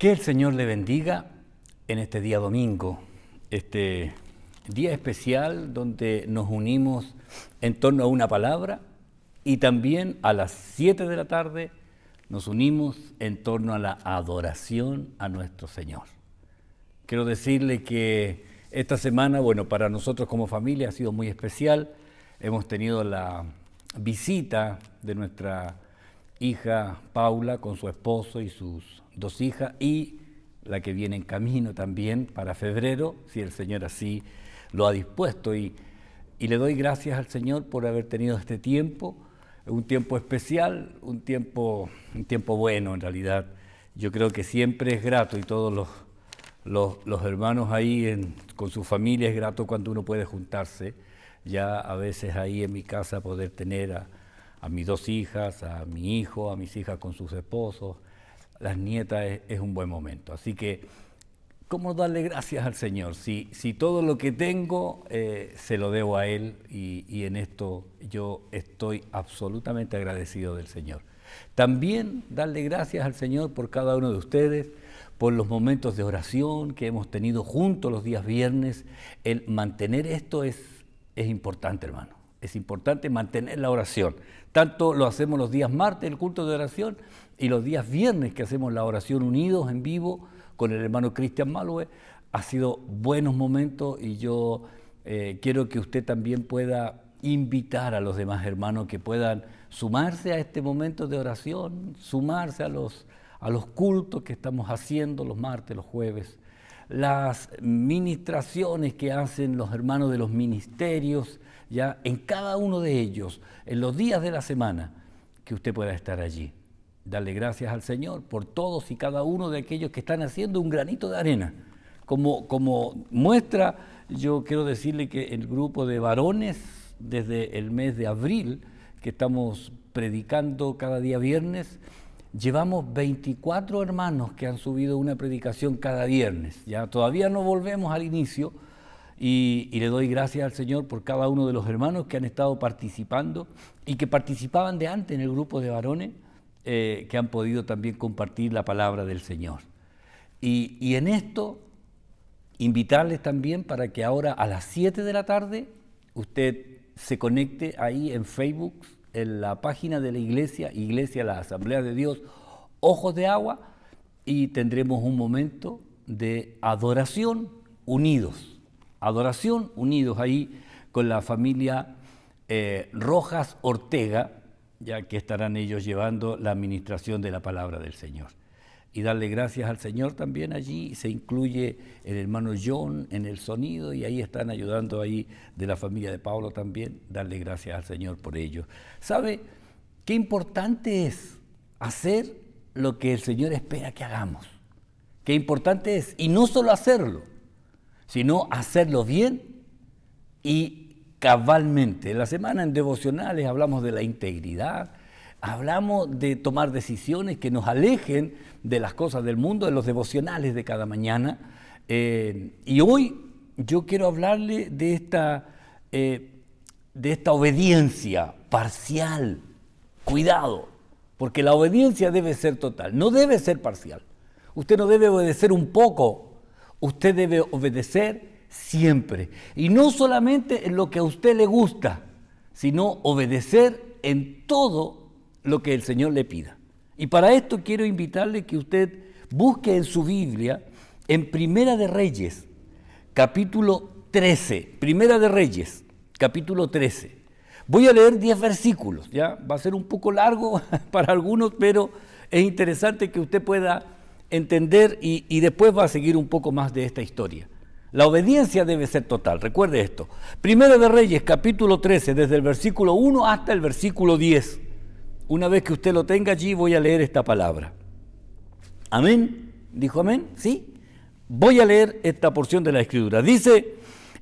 Que el Señor le bendiga en este día domingo, este día especial donde nos unimos en torno a una palabra y también a las 7 de la tarde nos unimos en torno a la adoración a nuestro Señor. Quiero decirle que esta semana, para nosotros como familia ha sido muy especial. Hemos tenido la visita de nuestra hija Paula con su esposo y sus 2 hijas y la que viene en camino también para febrero, si el Señor así lo ha dispuesto. Y le doy gracias al Señor por haber tenido este tiempo, un tiempo especial, un tiempo bueno en realidad. Yo creo que siempre es grato y todos los hermanos ahí con su familia es grato cuando uno puede juntarse. Ya a veces ahí en mi casa poder tener a mis 2 hijas, a mi hijo, a mis hijas con sus esposos, las nietas, es un buen momento. Así que, ¿cómo darle gracias al Señor? Si todo lo que tengo se lo debo a Él y en esto yo estoy absolutamente agradecido del Señor. También darle gracias al Señor por cada uno de ustedes, por los momentos de oración que hemos tenido juntos los días viernes. El mantener esto es importante, hermano. Es importante mantener la oración. Tanto lo hacemos los días martes, el culto de oración, y los días viernes que hacemos la oración unidos en vivo con el hermano Cristian Malue. Ha sido buenos momentos y yo quiero que usted también pueda invitar a los demás hermanos que puedan sumarse a este momento de oración, sumarse a los cultos que estamos haciendo los martes, los jueves, las ministraciones que hacen los hermanos de los ministerios, ya en cada uno de ellos, en los días de la semana, que usted pueda estar allí. Darle gracias al Señor por todos y cada uno de aquellos que están haciendo un granito de arena. Como muestra, yo quiero decirle que el grupo de varones, desde el mes de abril, que estamos predicando cada día viernes, llevamos 24 hermanos que han subido una predicación cada viernes. Ya todavía no volvemos al inicio y le doy gracias al Señor por cada uno de los hermanos que han estado participando y que participaban de antes en el grupo de varones, que han podido también compartir la palabra del Señor. Y en esto, invitarles también para que ahora a las 7 de la tarde usted se conecte ahí en Facebook, en la página de la Iglesia la Asamblea de Dios, Ojos de Agua, y tendremos un momento de adoración unidos ahí con la familia Rojas Ortega, ya que estarán ellos llevando la administración de la palabra del Señor. Y darle gracias al Señor también allí, se incluye el hermano John en el sonido y ahí están ayudando ahí de la familia de Pablo también, darle gracias al Señor por ello. ¿Sabe qué importante es hacer lo que el Señor espera que hagamos? Qué importante es, y no solo hacerlo, sino hacerlo bien y cabalmente. En la semana en devocionales hablamos de la integridad, hablamos de tomar decisiones que nos alejen de las cosas del mundo, de los devocionales de cada mañana. Y hoy yo quiero hablarle de esta obediencia parcial. Cuidado, porque la obediencia debe ser total, no debe ser parcial. Usted no debe obedecer un poco, usted debe obedecer siempre. Y no solamente en lo que a usted le gusta, sino obedecer en todo lo que el Señor le pida. Y para esto quiero invitarle que usted busque en su Biblia, en Primera de Reyes, capítulo 13. Primera de Reyes, capítulo 13. Voy a leer 10 versículos, ya va a ser un poco largo para algunos, pero es interesante que usted pueda entender y después va a seguir un poco más de esta historia. La obediencia debe ser total, recuerde esto. Primera de Reyes, capítulo 13, desde el versículo 1 hasta el versículo 10. Una vez que usted lo tenga allí, voy a leer esta palabra. ¿Amén? ¿Dijo amén? ¿Sí? Voy a leer esta porción de la Escritura. Dice,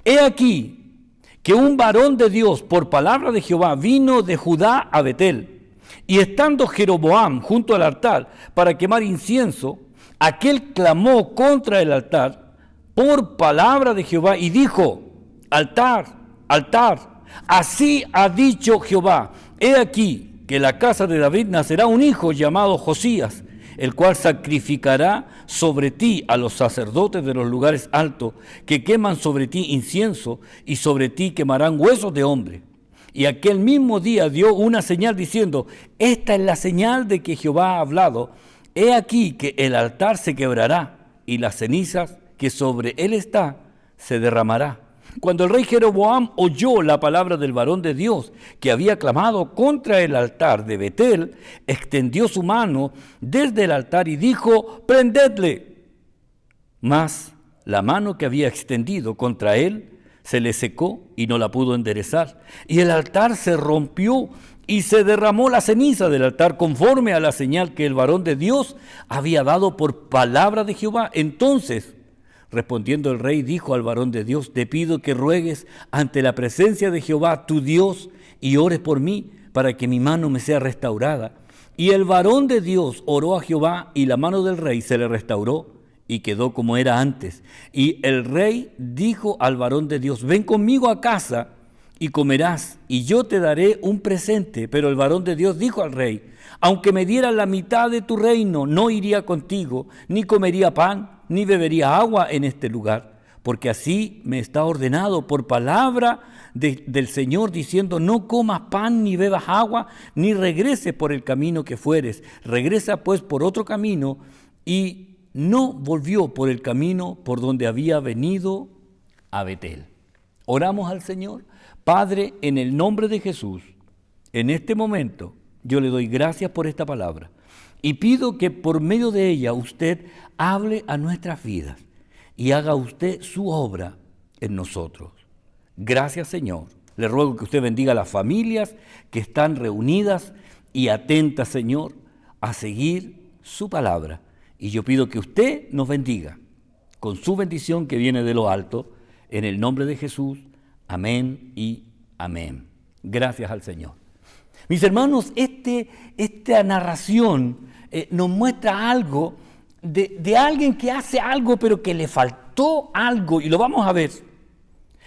he aquí que un varón de Dios, por palabra de Jehová, vino de Judá a Betel. Y estando Jeroboam junto al altar para quemar incienso, aquel clamó contra el altar por palabra de Jehová y dijo, altar, altar, así ha dicho Jehová, he aquí que en la casa de David nacerá un hijo llamado Josías, el cual sacrificará sobre ti a los sacerdotes de los lugares altos, que queman sobre ti incienso, y sobre ti quemarán huesos de hombre. Y aquel mismo día dio una señal diciendo: esta es la señal de que Jehová ha hablado. He aquí que el altar se quebrará, y las cenizas que sobre él está se derramará. Cuando el rey Jeroboam oyó la palabra del varón de Dios que había clamado contra el altar de Betel, extendió su mano desde el altar y dijo: prendedle. Mas la mano que había extendido contra él se le secó y no la pudo enderezar. Y el altar se rompió y se derramó la ceniza del altar conforme a la señal que el varón de Dios había dado por palabra de Jehová. Entonces, respondiendo el rey, dijo al varón de Dios: te pido que ruegues ante la presencia de Jehová tu Dios y ores por mí para que mi mano me sea restaurada. Y el varón de Dios oró a Jehová y la mano del rey se le restauró y quedó como era antes. Y el rey dijo al varón de Dios: ven conmigo a casa y comerás, y yo te daré un presente. Pero el varón de Dios dijo al rey: aunque me dieras la mitad de tu reino, no iría contigo, ni comería pan, ni bebería agua en este lugar, porque así me está ordenado por palabra del Señor, diciendo: no comas pan, ni bebas agua, ni regreses por el camino que fueres. Regresa pues por otro camino. Y no volvió por el camino por donde había venido a Betel. Oramos al Señor. Padre, en el nombre de Jesús, en este momento yo le doy gracias por esta palabra y pido que por medio de ella usted hable a nuestras vidas y haga usted su obra en nosotros. Gracias, Señor. Le ruego que usted bendiga a las familias que están reunidas y atentas, Señor, a seguir su palabra. Y yo pido que usted nos bendiga con su bendición que viene de lo alto, en el nombre de Jesús. Amén y amén. Gracias al Señor. Mis hermanos, esta narración nos muestra algo de alguien que hace algo, pero que le faltó algo, y lo vamos a ver.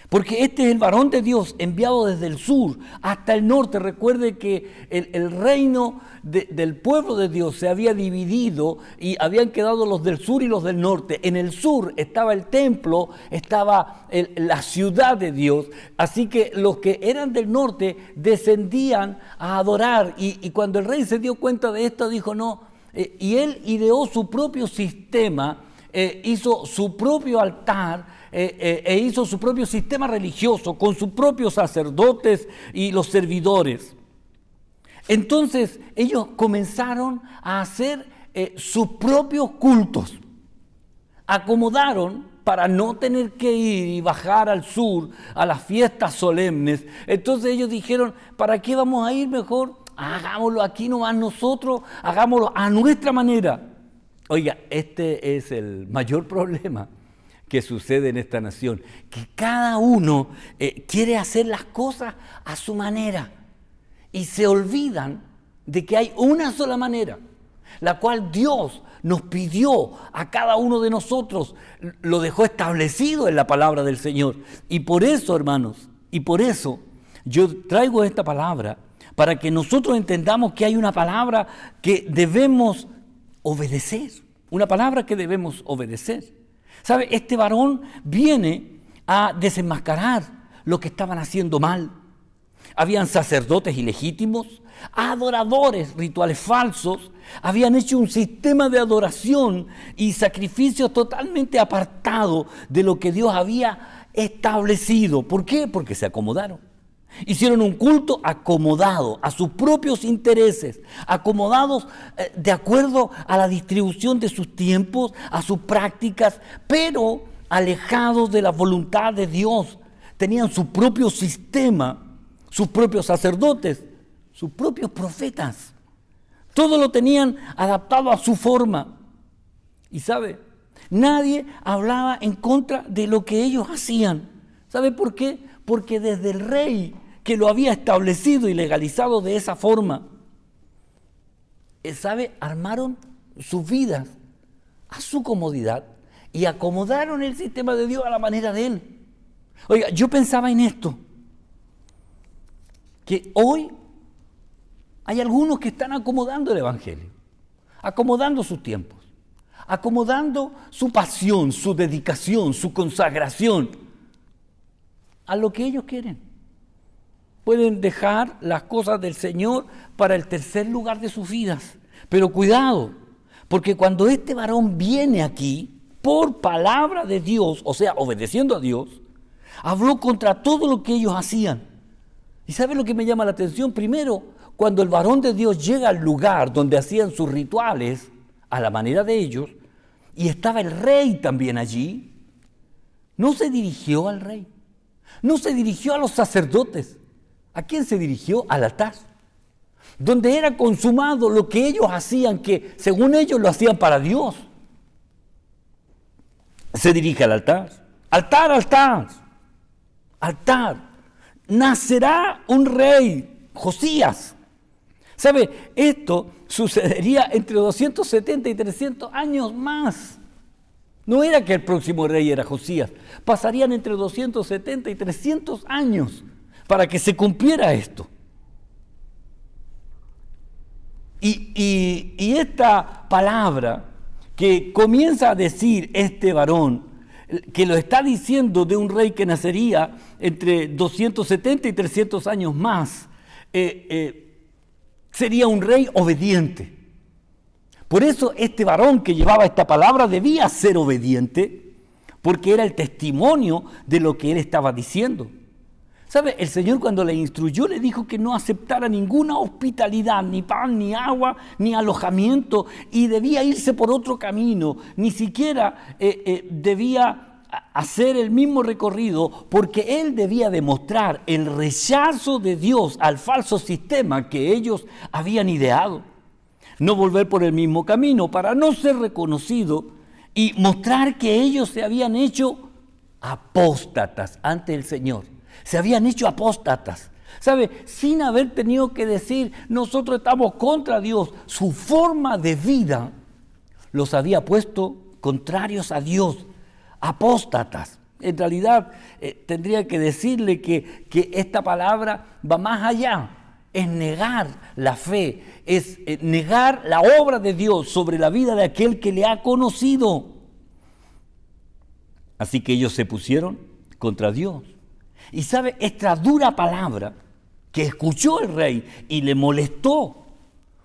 Porque este es el varón de Dios enviado desde el sur hasta el norte. Recuerde que el reino del pueblo de Dios se había dividido y habían quedado los del sur y los del norte. En el sur estaba el templo, estaba la ciudad de Dios. Así que los que eran del norte descendían a adorar. Y cuando el rey se dio cuenta de esto, dijo no. Y él ideó su propio sistema, hizo su propio altar, e hizo su propio sistema religioso con sus propios sacerdotes y los servidores. Entonces ellos comenzaron a hacer sus propios cultos. Acomodaron para no tener que ir y bajar al sur a las fiestas solemnes. Entonces ellos dijeron: ¿para qué vamos a ir? Mejor hagámoslo aquí nomás nosotros, hagámoslo a nuestra manera. Oiga, este es el mayor problema que sucede en esta nación, que cada uno quiere hacer las cosas a su manera y se olvidan de que hay una sola manera, la cual Dios nos pidió a cada uno de nosotros, lo dejó establecido en la palabra del Señor. Y por eso, hermanos, y por eso yo traigo esta palabra, para que nosotros entendamos que hay una palabra que debemos obedecer, una palabra que debemos obedecer. ¿Sabe? Este varón viene a desenmascarar lo que estaban haciendo mal. Habían sacerdotes ilegítimos, adoradores, rituales falsos, habían hecho un sistema de adoración y sacrificios totalmente apartado de lo que Dios había establecido. ¿Por qué? Porque se acomodaron. Hicieron un culto acomodado a sus propios intereses, acomodados de acuerdo a la distribución de sus tiempos, a sus prácticas, pero alejados de la voluntad de Dios. Tenían su propio sistema, sus propios sacerdotes, sus propios profetas. Todo lo tenían adaptado a su forma. Y ¿sabe? Nadie hablaba en contra de lo que ellos hacían. ¿Sabe por qué? Porque desde el rey que lo había establecido y legalizado de esa forma, ¿sabe? Armaron sus vidas a su comodidad y acomodaron el sistema de Dios a la manera de él. Oiga, yo pensaba en esto, que hoy hay algunos que están acomodando el evangelio. acomodando sus tiempos, acomodando su pasión, su dedicación, su consagración a lo que ellos quieren. Pueden dejar las cosas del Señor para el tercer lugar de sus vidas. Pero cuidado, porque cuando este varón viene aquí, por palabra de Dios, o sea, obedeciendo a Dios, habló contra todo lo que ellos hacían. ¿Y sabe lo que me llama la atención? Primero, cuando el varón de Dios llega al lugar donde hacían sus rituales, a la manera de ellos, y estaba el rey también allí, no se dirigió al rey, no se dirigió a los sacerdotes. ¿A quién se dirigió? Al altar, donde era consumado lo que ellos hacían, que según ellos lo hacían para Dios. Se dirige al altar. Altar, altar, altar. Nacerá un rey, Josías. ¿Sabe? Esto sucedería entre 270 y 300 años más. No era que el próximo rey era Josías. Pasarían entre 270 y 300 años para que se cumpliera esto. Y esta palabra que comienza a decir este varón, que lo está diciendo de un rey que nacería entre 270 y 300 años más, sería un rey obediente. Por eso este varón que llevaba esta palabra debía ser obediente, porque era el testimonio de lo que él estaba diciendo. ¿Sabe? El Señor cuando le instruyó le dijo que no aceptara ninguna hospitalidad, ni pan, ni agua, ni alojamiento, y debía irse por otro camino, ni siquiera debía hacer el mismo recorrido, porque él debía demostrar el rechazo de Dios al falso sistema que ellos habían ideado. No volver por el mismo camino para no ser reconocido y mostrar que ellos se habían hecho apóstatas ante el Señor. Se habían hecho apóstatas, ¿sabe? Sin haber tenido que decir, nosotros estamos contra Dios. Su forma de vida los había puesto contrarios a Dios, apóstatas. En realidad, tendría que decirle que esta palabra va más allá. Es negar la fe, es negar la obra de Dios sobre la vida de aquel que le ha conocido. Así que ellos se pusieron contra Dios. Y sabe, esta dura palabra que escuchó el rey y le molestó,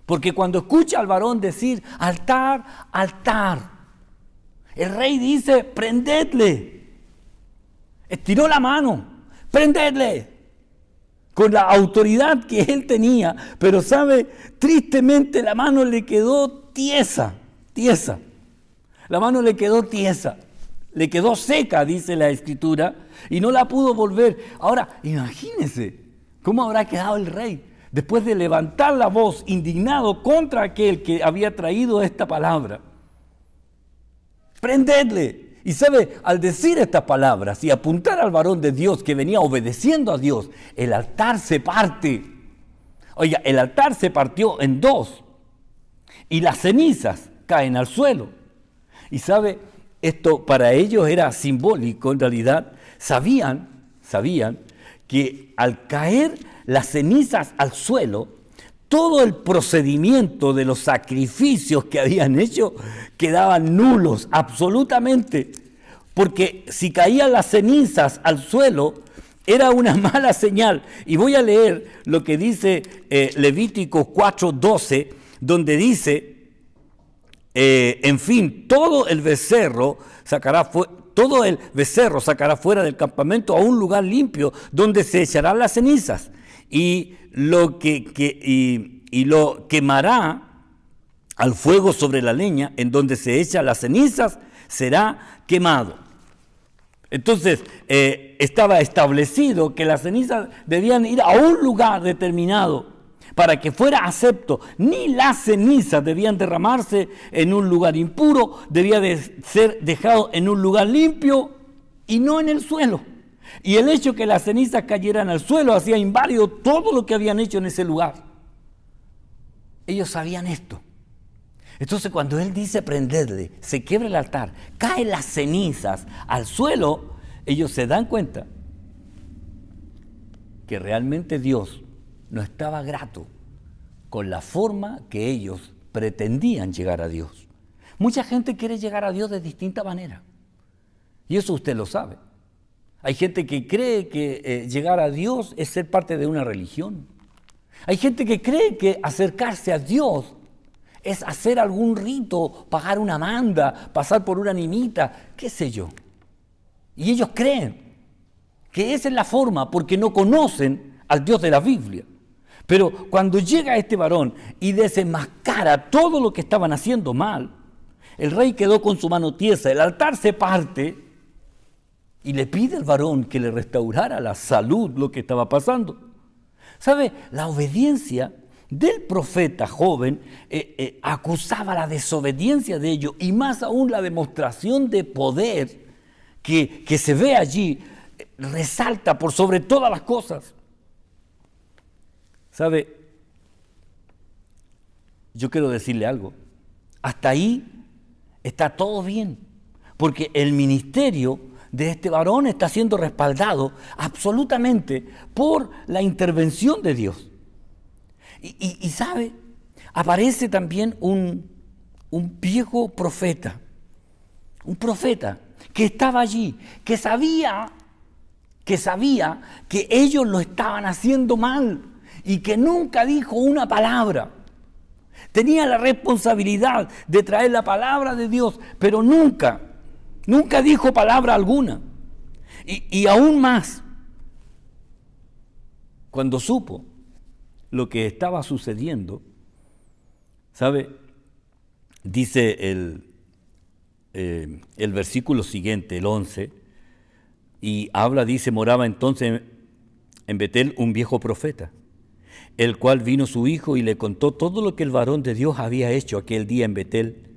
porque cuando escucha al varón decir altar, altar, el rey dice prendedle, estiró la mano, prendedle, con la autoridad que él tenía, pero sabe, tristemente la mano le quedó tiesa, la mano le quedó tiesa. Le quedó seca, dice la Escritura, y no la pudo volver. Ahora, imagínense cómo habrá quedado el rey después de levantar la voz indignado contra aquel que había traído esta palabra. Prendedle. Y sabe, al decir estas palabras y apuntar al varón de Dios que venía obedeciendo a Dios, el altar se parte. Oiga, el altar se partió en dos y las cenizas caen al suelo. Y sabe, esto para ellos era simbólico, en realidad. Sabían que al caer las cenizas al suelo, todo el procedimiento de los sacrificios que habían hecho quedaban nulos, absolutamente. Porque si caían las cenizas al suelo, era una mala señal. Y voy a leer lo que dice Levítico 4:12, donde dice, en fin, todo el becerro sacará fuera del campamento a un lugar limpio donde se echarán las cenizas y lo quemará al fuego sobre la leña en donde se echan las cenizas será quemado. Entonces estaba establecido que las cenizas debían ir a un lugar determinado para que fuera acepto. Ni las cenizas debían derramarse en un lugar impuro, debía de ser dejado en un lugar limpio y no en el suelo. Y el hecho que las cenizas cayeran al suelo hacía inválido todo lo que habían hecho en ese lugar. Ellos sabían esto. Entonces cuando él dice prenderle, se quiebra el altar, caen las cenizas al suelo, ellos se dan cuenta que realmente Dios no estaba grato con la forma que ellos pretendían llegar a Dios. Mucha gente quiere llegar a Dios de distinta manera. Y eso usted lo sabe. Hay gente que cree que llegar a Dios es ser parte de una religión. Hay gente que cree que acercarse a Dios es hacer algún rito, pagar una manda, pasar por una animita, qué sé yo. Y ellos creen que esa es la forma porque no conocen al Dios de la Biblia. Pero cuando llega este varón y desenmascara todo lo que estaban haciendo mal, el rey quedó con su mano tiesa, el altar se parte y le pide al varón que le restaurara la salud, lo que estaba pasando. ¿Sabe? La obediencia del profeta joven acusaba la desobediencia de ellos y más aún la demostración de poder que se ve allí, resalta por sobre todas las cosas. ¿Sabe? Yo quiero decirle algo. Hasta ahí está todo bien, porque el ministerio de este varón está siendo respaldado absolutamente por la intervención de Dios. Y ¿sabe? Aparece también un viejo profeta, un profeta que estaba allí, que sabía que ellos lo estaban haciendo mal y que nunca dijo una palabra. Tenía la responsabilidad de traer la palabra de Dios, pero nunca dijo palabra alguna. Y aún más, cuando supo lo que estaba sucediendo, ¿sabe? Dice el versículo siguiente, el 11, y habla, dice, moraba entonces en Betel un viejo profeta, el cual vino su hijo y le contó todo lo que el varón de Dios había hecho aquel día en Betel.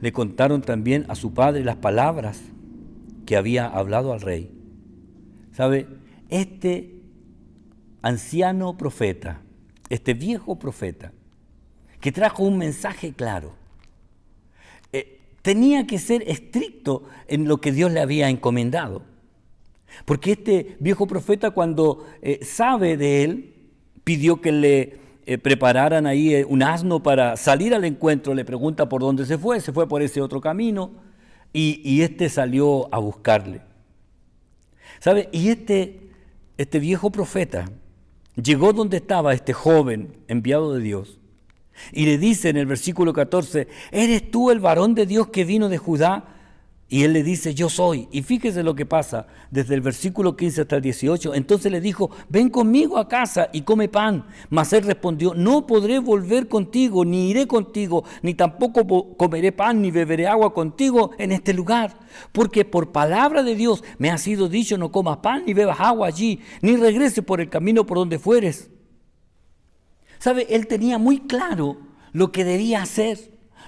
Le contaron también a su padre las palabras que había hablado al rey. ¿Sabe? Este anciano profeta, este viejo profeta, que trajo un mensaje claro, tenía que ser estricto en lo que Dios le había encomendado. Porque este viejo profeta, cuando sabe de él, pidió que le prepararan ahí un asno para salir al encuentro. Le pregunta por dónde se fue por ese otro camino, y este salió a buscarle. ¿Sabe? Y este viejo profeta llegó donde estaba este joven enviado de Dios, y le dice en el versículo 14, ¿eres tú el varón de Dios que vino de Judá? Y él le dice, yo soy. Y fíjese lo que pasa desde el versículo 15 hasta el 18. Entonces le dijo, ven conmigo a casa y come pan. Mas él respondió, no podré volver contigo, ni iré contigo, ni tampoco comeré pan, ni beberé agua contigo en este lugar. Porque por palabra de Dios me ha sido dicho, no comas pan, ni bebas agua allí, ni regreses por el camino por donde fueres. ¿Sabe? Él tenía muy claro lo que debía hacer.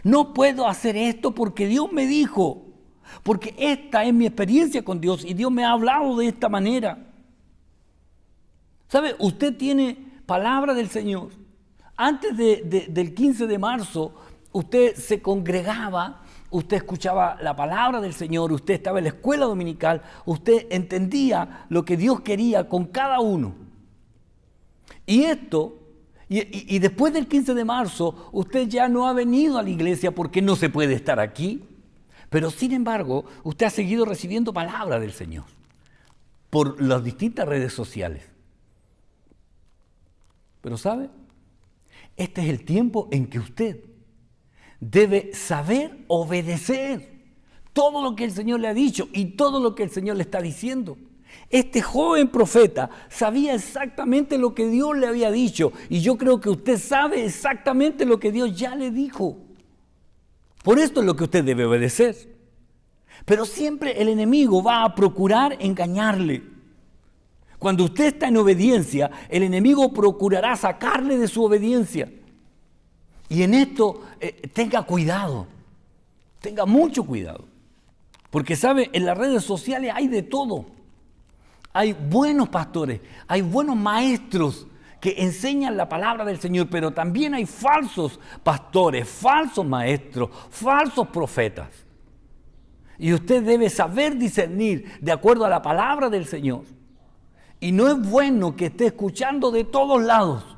No puedo hacer esto porque Dios me dijo. Porque esta es mi experiencia con Dios y Dios me ha hablado de esta manera. ¿Sabe? Usted tiene palabra del Señor. Antes del 15 de marzo, usted se congregaba, usted escuchaba la palabra del Señor, usted estaba en la escuela dominical, usted entendía lo que Dios quería con cada uno. Y después del 15 de marzo, usted ya no ha venido a la iglesia porque no se puede estar aquí. Pero sin embargo, usted ha seguido recibiendo palabra del Señor por las distintas redes sociales. Pero ¿sabe? Este es el tiempo en que usted debe saber obedecer todo lo que el Señor le ha dicho y todo lo que el Señor le está diciendo. Este joven profeta sabía exactamente lo que Dios le había dicho, y yo creo que usted sabe exactamente lo que Dios ya le dijo. Por esto es lo que usted debe obedecer. Pero siempre el enemigo va a procurar engañarle. Cuando usted está en obediencia, el enemigo procurará sacarle de su obediencia. Y en esto tenga cuidado, tenga mucho cuidado. Porque sabe, en las redes sociales hay de todo. Hay buenos pastores, hay buenos maestros que enseñan la palabra del Señor, pero también hay falsos pastores, falsos maestros, falsos profetas. Y usted debe saber discernir de acuerdo a la palabra del Señor. Y no es bueno que esté escuchando de todos lados.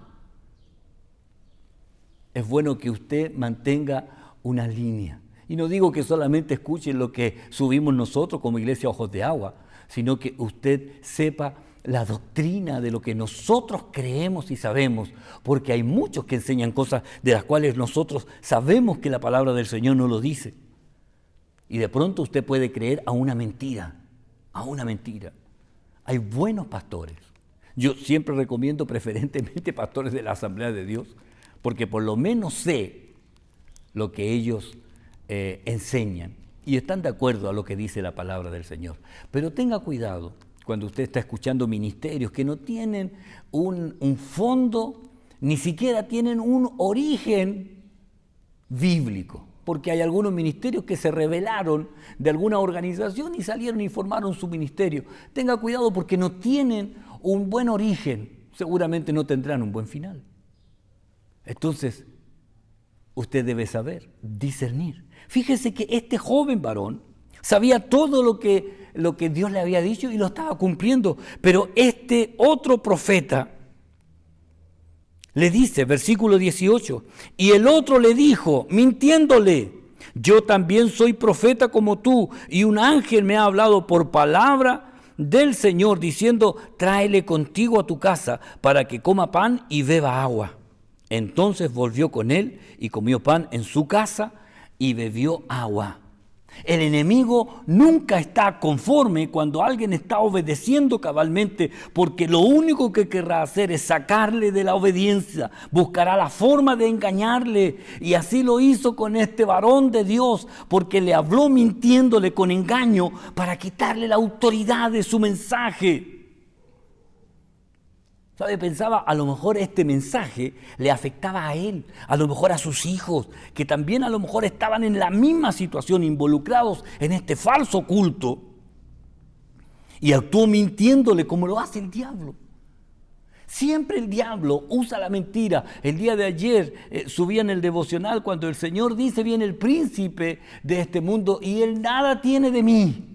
es bueno que usted mantenga una línea. Y no digo que solamente escuche lo que subimos nosotros como Iglesia Ojos de Agua, sino que usted sepa la doctrina de lo que nosotros creemos y sabemos, porque hay muchos que enseñan cosas de las cuales nosotros sabemos que la palabra del Señor no lo dice. Y de pronto usted puede creer a una mentira, a una mentira. Hay buenos pastores. Yo siempre recomiendo preferentemente pastores de la Asamblea de Dios, porque por lo menos sé lo que ellos enseñan y están de acuerdo a lo que dice la palabra del Señor. Pero tenga cuidado cuando usted está escuchando ministerios que no tienen un fondo, ni siquiera tienen un origen bíblico. Porque hay algunos ministerios que se rebelaron de alguna organización y salieron y formaron su ministerio. Tenga cuidado porque no tienen un buen origen, seguramente no tendrán un buen final. Entonces, usted debe saber, discernir. Fíjese que este joven varón sabía todo lo que Dios le había dicho y lo estaba cumpliendo, pero este otro profeta le dice, versículo 18, y el otro le dijo, mintiéndole, yo también soy profeta como tú, y un ángel me ha hablado por palabra del Señor, diciendo, tráele contigo a tu casa para que coma pan y beba agua. Entonces volvió con él y comió pan en su casa y bebió agua. El enemigo nunca está conforme cuando alguien está obedeciendo cabalmente, porque lo único que querrá hacer es sacarle de la obediencia, buscará la forma de engañarle, y así lo hizo con este varón de Dios, porque le habló mintiéndole con engaño para quitarle la autoridad de su mensaje. ¿Sabe? Pensaba, a lo mejor este mensaje le afectaba a él, a lo mejor a sus hijos, que también a lo mejor estaban en la misma situación, involucrados en este falso culto. Y actuó mintiéndole como lo hace el diablo. Siempre el diablo usa la mentira. El día de ayer subía en el devocional cuando el Señor dice, viene el príncipe de este mundo y él nada tiene de mí.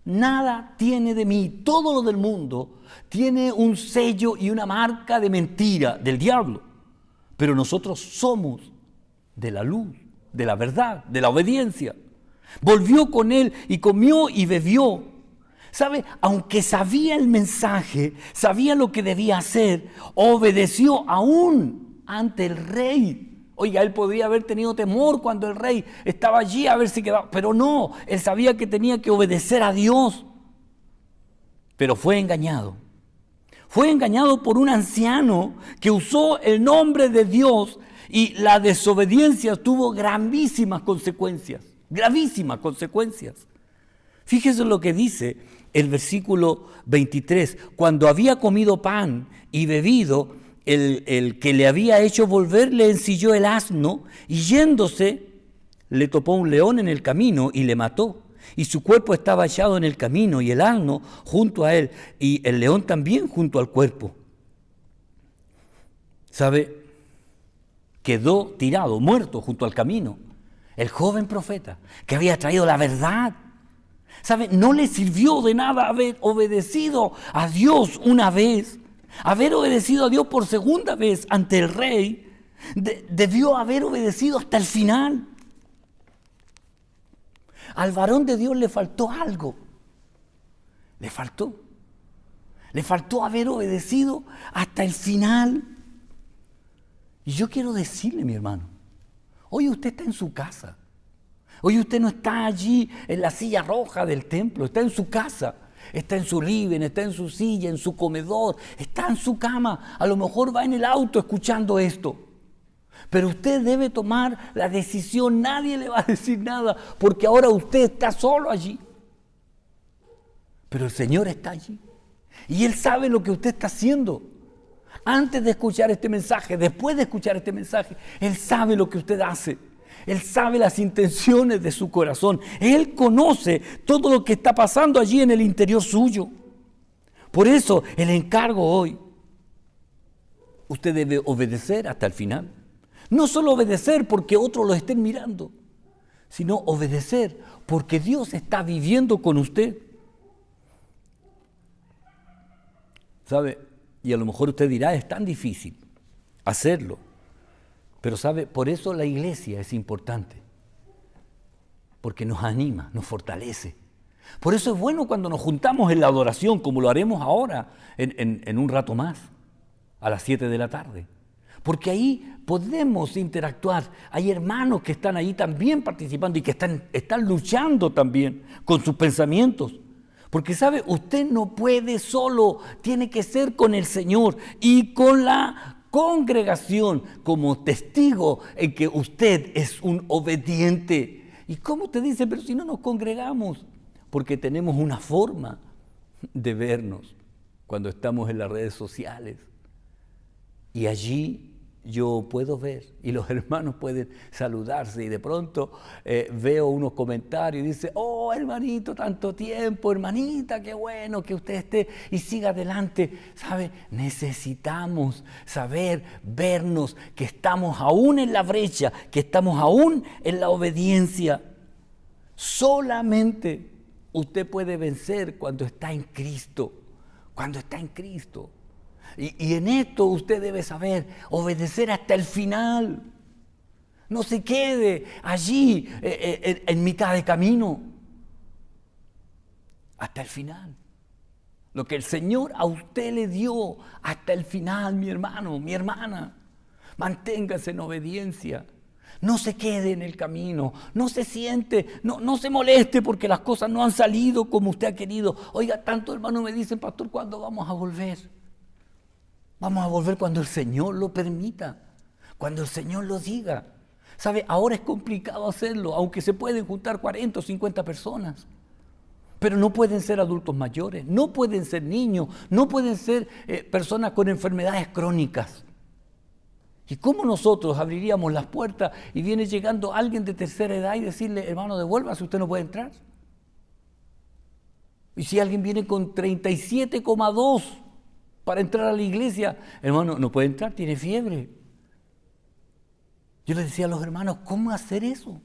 Nada tiene de mí. Todo lo del mundo tiene un sello y una marca de mentira del diablo. Pero nosotros somos de la luz, de la verdad, de la obediencia. Volvió con él y comió y bebió. ¿Sabe? Aunque sabía el mensaje, sabía lo que debía hacer, obedeció aún ante el rey. Oiga, él podría haber tenido temor cuando el rey estaba allí a ver si quedaba, pero no, él sabía que tenía que obedecer a Dios. Pero fue engañado. Fue engañado por un anciano que usó el nombre de Dios y la desobediencia tuvo gravísimas consecuencias. Gravísimas consecuencias. Fíjese lo que dice el versículo 23. Cuando había comido pan y bebido, el que le había hecho volver le ensilló el asno y yéndose le topó un león en el camino y le mató. Y su cuerpo estaba echado en el camino y el asno junto a él y el león también junto al cuerpo. ¿Sabe? Quedó tirado, muerto junto al camino. El joven profeta que había traído la verdad. ¿Sabe? No le sirvió de nada haber obedecido a Dios una vez. Haber obedecido a Dios por segunda vez ante el rey, debió haber obedecido hasta el final. Al varón de Dios le faltó algo. Le faltó haber obedecido hasta el final. Y yo quiero decirle, mi hermano, hoy usted está en su casa. Hoy usted no está allí en la silla roja del templo, está en su casa. Está en su living, está en su silla, en su comedor, está en su cama. A lo mejor va en el auto escuchando esto. Pero usted debe tomar la decisión. Nadie le va a decir nada porque ahora usted está solo allí. Pero el Señor está allí. Y Él sabe lo que usted está haciendo. Antes de escuchar este mensaje, después de escuchar este mensaje, Él sabe lo que usted hace. Él sabe las intenciones de su corazón. Él conoce todo lo que está pasando allí en el interior suyo. Por eso el encargo hoy, usted debe obedecer hasta el final. No solo obedecer porque otros lo estén mirando, sino obedecer porque Dios está viviendo con usted. ¿Sabe? Y a lo mejor usted dirá, es tan difícil hacerlo. Pero ¿sabe? Por eso la iglesia es importante, porque nos anima, nos fortalece. Por eso es bueno cuando nos juntamos en la adoración, como lo haremos ahora, en un rato más, a las 7 de la tarde. Porque ahí podemos interactuar. Hay hermanos que están ahí también participando y que están luchando también con sus pensamientos. Porque sabe, usted no puede solo, tiene que ser con el Señor y con la congregación como testigo en que usted es un obediente. ¿Y cómo te dice? Pero si no nos congregamos, porque tenemos una forma de vernos cuando estamos en las redes sociales. Y allí yo puedo ver y los hermanos pueden saludarse y de pronto veo unos comentarios y dice, oh hermanito, tanto tiempo, hermanita, qué bueno que usted esté y siga adelante. ¿Sabe? Necesitamos saber, vernos, que estamos aún en la brecha, que estamos aún en la obediencia. Solamente usted puede vencer cuando está en Cristo, cuando está en Cristo. Y en esto usted debe saber obedecer hasta el final. No se quede allí en mitad de camino. Hasta el final. Lo que el Señor a usted le dio hasta el final, mi hermano, mi hermana. Manténgase en obediencia. No se quede en el camino, no se siente, no se moleste porque las cosas no han salido como usted ha querido. Oiga, tantos hermanos me dicen, pastor, ¿cuándo vamos a volver? Vamos a volver cuando el Señor lo permita, cuando el Señor lo diga. ¿Sabe? Ahora es complicado hacerlo, aunque se pueden juntar 40 o 50 personas. Pero no pueden ser adultos mayores, no pueden ser niños, no pueden ser personas con enfermedades crónicas. ¿Y cómo nosotros abriríamos las puertas y viene llegando alguien de tercera edad y decirle, hermano, devuélvase, usted no puede entrar? Y si alguien viene con 37,2 para entrar a la iglesia, hermano, no puede entrar, tiene fiebre. Yo les decía a los hermanos, ¿cómo hacer eso?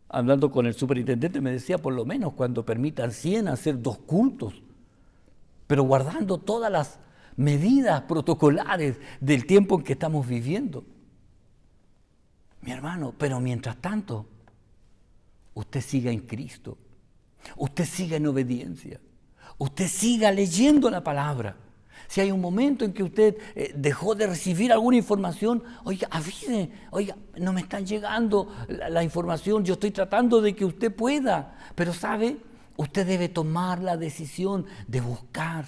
Hablando con el superintendente me decía, por lo menos cuando permitan 100 hacer 2 cultos, pero guardando todas las medidas protocolares del tiempo en que estamos viviendo. Mi hermano, pero mientras tanto, usted siga en Cristo, usted siga en obediencia, usted siga leyendo la palabra. Si hay un momento en que usted dejó de recibir alguna información, oiga, avise, oiga, no me están llegando la información, yo estoy tratando de que usted pueda, pero sabe, usted debe tomar la decisión de buscar.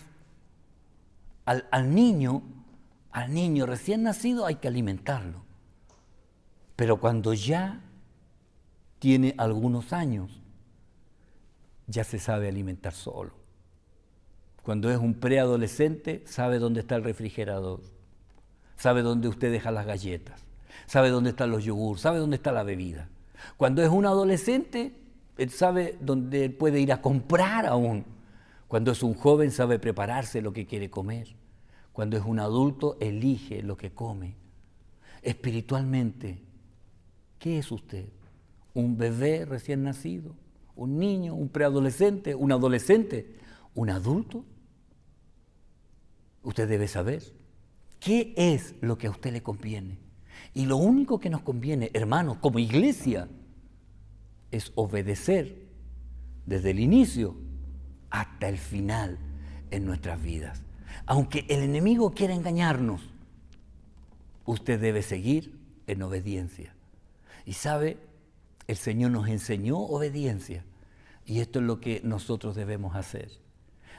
Al niño recién nacido hay que alimentarlo, pero cuando ya tiene algunos años, ya se sabe alimentar solo. Cuando es un preadolescente, sabe dónde está el refrigerador, sabe dónde usted deja las galletas, sabe dónde están los yogures, sabe dónde está la bebida. Cuando es un adolescente, él sabe dónde puede ir a comprar aún. Cuando es un joven, sabe prepararse lo que quiere comer. Cuando es un adulto, elige lo que come. Espiritualmente, ¿qué es usted? ¿Un bebé recién nacido? ¿Un niño? ¿Un preadolescente? ¿Un adolescente? ¿Un adulto? Usted debe saber qué es lo que a usted le conviene. Y lo único que nos conviene, hermanos, como iglesia, es obedecer desde el inicio hasta el final en nuestras vidas. Aunque el enemigo quiera engañarnos, usted debe seguir en obediencia. Y sabe, el Señor nos enseñó obediencia y esto es lo que nosotros debemos hacer.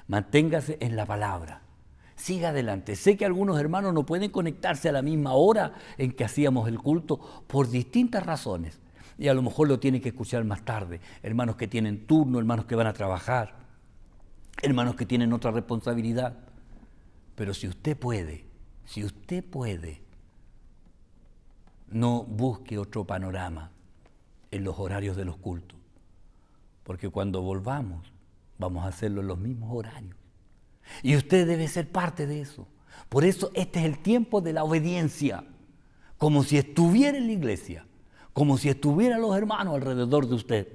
Manténgase en la palabra, siga adelante. Sé que algunos hermanos no pueden conectarse a la misma hora en que hacíamos el culto por distintas razones y a lo mejor lo tienen que escuchar más tarde. Hermanos que tienen turno, hermanos que van a trabajar, hermanos que tienen otra responsabilidad. Pero si usted puede, no busque otro panorama en los horarios de los cultos, porque cuando volvamos vamos a hacerlo en los mismos horarios. Y usted debe ser parte de eso. Por eso este es el tiempo de la obediencia, como si estuviera en la iglesia, como si estuvieran los hermanos alrededor de usted.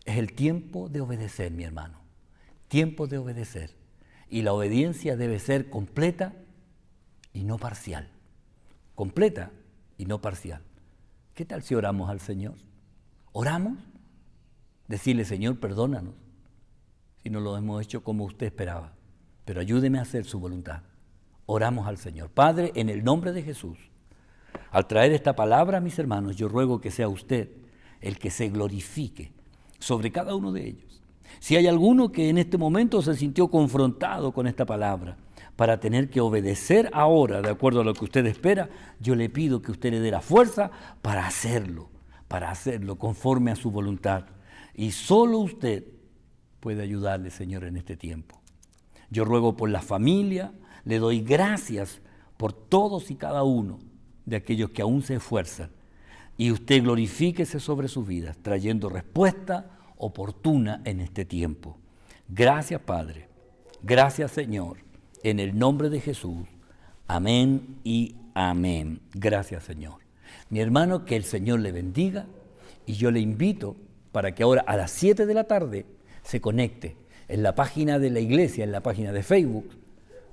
Es el tiempo de obedecer, mi hermano, tiempo de obedecer. Y la obediencia debe ser completa y no parcial. completa y no parcial. ¿Qué tal si oramos al Señor? ¿Oramos? Decirle, Señor, perdónanos si no lo hemos hecho como usted esperaba, pero ayúdeme a hacer su voluntad. Oramos al Señor. Padre, en el nombre de Jesús, al traer esta palabra a mis hermanos, yo ruego que sea usted el que se glorifique sobre cada uno de ellos. Si hay alguno que en este momento se sintió confrontado con esta palabra para tener que obedecer ahora de acuerdo a lo que usted espera, yo le pido que usted le dé la fuerza para hacerlo conforme a su voluntad. Y solo usted puede ayudarle, Señor, en este tiempo. Yo ruego por la familia, le doy gracias por todos y cada uno de aquellos que aún se esfuerzan. Y usted glorifíquese sobre sus vidas, trayendo respuesta oportuna en este tiempo. Gracias, Padre. Gracias, Señor. En el nombre de Jesús. Amén y amén. Gracias, Señor. Mi hermano, que el Señor le bendiga y yo le invito para que ahora a las 7 de la tarde se conecte en la página de la iglesia, en la página de Facebook,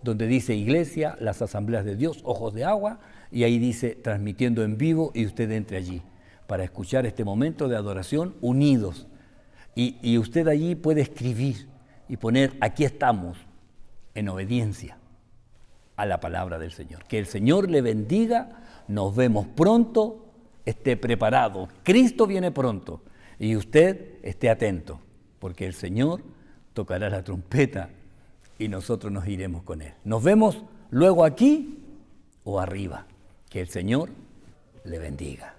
donde dice Iglesia, las Asambleas de Dios, Ojos de Agua, y ahí dice transmitiendo en vivo y usted entre allí para escuchar este momento de adoración unidos. Y usted allí puede escribir y poner, aquí estamos, en obediencia a la palabra del Señor. Que el Señor le bendiga, nos vemos pronto, esté preparado. Cristo viene pronto y usted esté atento, porque el Señor tocará la trompeta y nosotros nos iremos con Él. Nos vemos luego aquí o arriba. Que el Señor le bendiga.